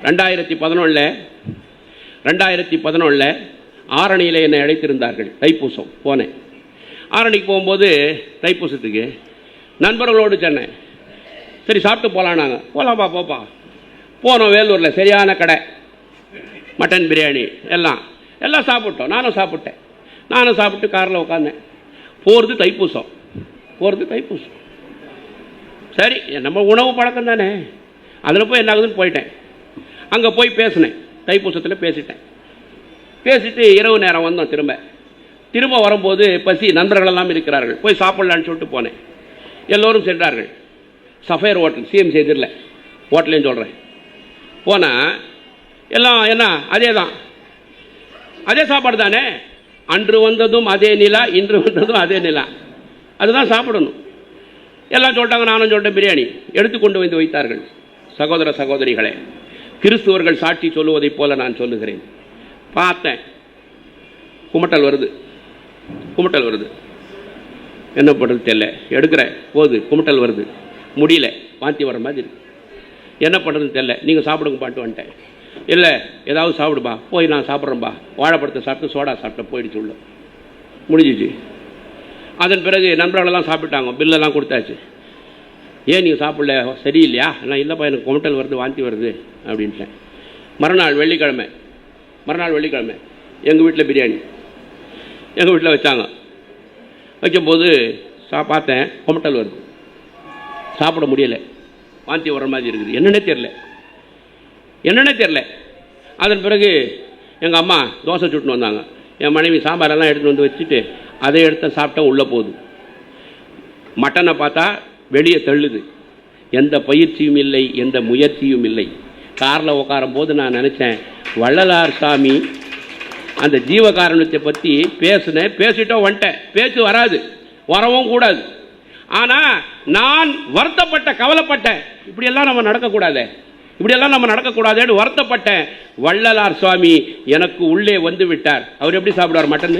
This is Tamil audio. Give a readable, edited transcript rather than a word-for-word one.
2011 ஆரணியில் என்னை அழைத்திருந்தார்கள். தைப்பூசம் போனேன். ஆரணிக்கு போகும்போது தைப்பூசத்துக்கு நண்பர்களோடு சென்னேன். சரி சாப்பிட்டு போகலாம், நாங்கள் போகலாம்ப்பா போப்பா. போனோம். வேலூரில் சரியான கடை, மட்டன் பிரியாணி எல்லாம் சாப்பிட்டோம். நானும் சாப்பிட்டு காரில் உட்காந்தேன். போகிறது தைப்பூசம். சரி நம்ம உணவு பழக்கம் தானே, அதில் போய் என்ன ஆகுதுன்னு போயிட்டேன். அங்கே போய் பேசினேன். தைப்பூசத்தில் பேசிட்டு இரவு நேரம் வந்தோம். திரும்ப வரும்போது பசி, நண்பர்கள் எல்லாம் இருக்கிறார்கள். போய் சாப்பிடலான்னு சொல்லிட்டு போனேன். எல்லோரும் சென்றார்கள். சஃபயர் ஹோட்டல், சிஎம்சி எதிரில் ஹோட்டலேன்னு சொல்கிறேன். போனால் எல்லாம் என்ன அதே சாப்பாடு தானே. அன்று வந்ததும் அதே நிலா, இன்று வந்ததும் அதே நிலா, அதுதான் சாப்பிடணும். எல்லாம் சொல்லிட்டாங்க. நானும் சொல்லிட்டேன். பிரியாணி எடுத்து கொண்டு வந்து வைத்தார்கள். சகோதர சகோதரிகளே, கிறிஸ்துவர்கள் சாட்சி சொல்லுவதைப் போல நான் சொல்லுகிறேன். பார்த்தேன், குமட்டல் வருது. என்ன பண்ணுறது தெரியல. எடுக்கிறேன் போது குமட்டல் வருது, முடியல, வாந்தி வர மாதிரி இருக்கு. என்ன பண்ணுறதுன்னு தெரியல. நீங்கள் சாப்பிடுங்க பாட்டு வந்துட்டேன். இல்லை ஏதாவது சாப்பிடுப்பா. போய் நான் சாப்பிட்றேன்பா. வாழைப்பழத்தை சாப்பிட்டு சோடா சாப்பிட்டு போயிடுச்சு, உள்ள முடிஞ்சிச்சு. அதன் பிறகு நண்பர்களெல்லாம் சாப்பிட்டாங்க. பில்லெல்லாம் கொடுத்தாச்சு. ஏன் நீங்கள் சாப்பிடல, சரியில்லையா? நான் இல்லைப்பா, எனக்கு குமட்டல் வருது, வாந்தி வருது அப்படின்ட்டேன். மறுநாள் வெள்ளிக்கிழமை எங்கள் வீட்டில் பிரியாணி எங்கள் வீட்டில் வச்சாங்க. வைக்கும்போது பார்த்தேன், குமட்டல் வருது, சாப்பிட முடியலை, வாந்தி வர மாதிரி இருக்குது. என்னன்னே தெரில. அதன் பிறகு எங்கள் அம்மா தோசை சுட்டுன்னு வந்தாங்க. என் மனைவி சாம்பாரெல்லாம் எடுத்துகிட்டு வந்து வச்சுட்டு அதை எடுத்து சாப்பிட்டா உள்ளே போகுது. மட்டனை பார்த்தா வெளியே தள்ளுது. எந்த பயிற்சியும் இல்லை, எந்த முயற்சியும் இல்லை. காரில் உட்காரும் போது நான் நினச்சேன், வள்ளலார் சாமி அந்த ஜீவகாரணத்தை பற்றி பேசிட்டோம் வந்துட்டேன். பேச்சு வராது, வரவும் கூடாது. ஆனால் நான் கவலைப்பட்டேன். இப்படியெல்லாம் நம்ம நடக்கக்கூடாதுன்னு வருத்தப்பட்டேன். வள்ளலார் சுவாமி எனக்கு உள்ளே வந்து விட்டார். அவர் எப்படி சாப்பிடுவார் மட்டன்?